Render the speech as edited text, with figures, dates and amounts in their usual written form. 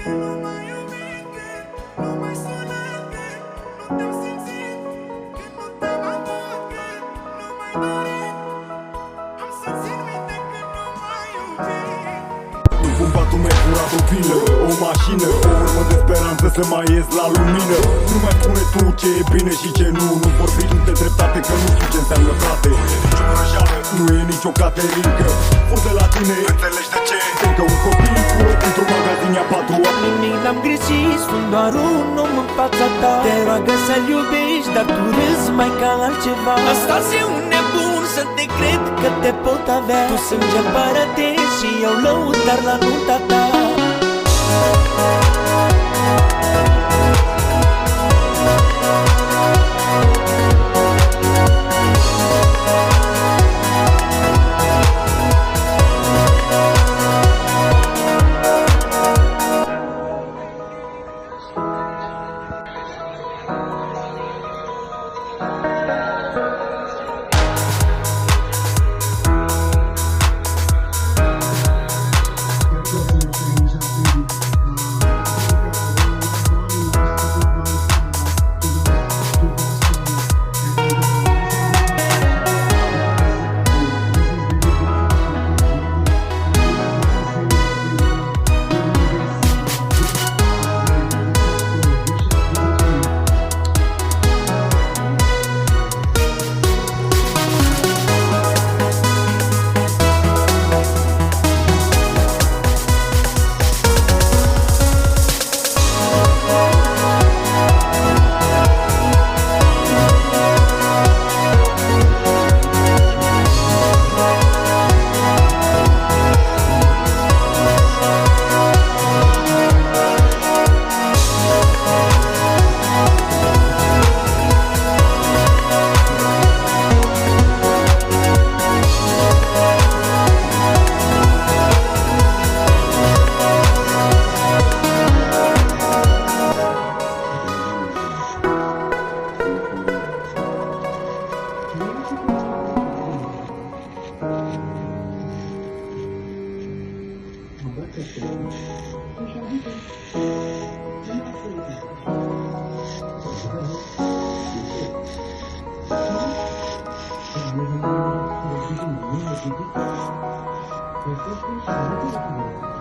Cumva tu mi-ai furat o vilă, o mașină, o urmă de speranță să mai ies la lumină. Nu mai spune tu ce e bine și ce nu, nu vorbi de dreptate că nu știu ce înseamnă frate. Nici o vrăjeală, nu e nicio caterincă. Fur de la tine, înțelegi de ce? Încă un copil curăț într-un magazin a 4 ani. Nimic n-am greșit, sunt doar un om în fața ta. Te roagă să-l iubești, dar tu râzi mai ca altceva. Asta-s e un nebun să te cred că te pot avea. Tu sânge împărătești și eu lăudar la nunta ta. Thank you.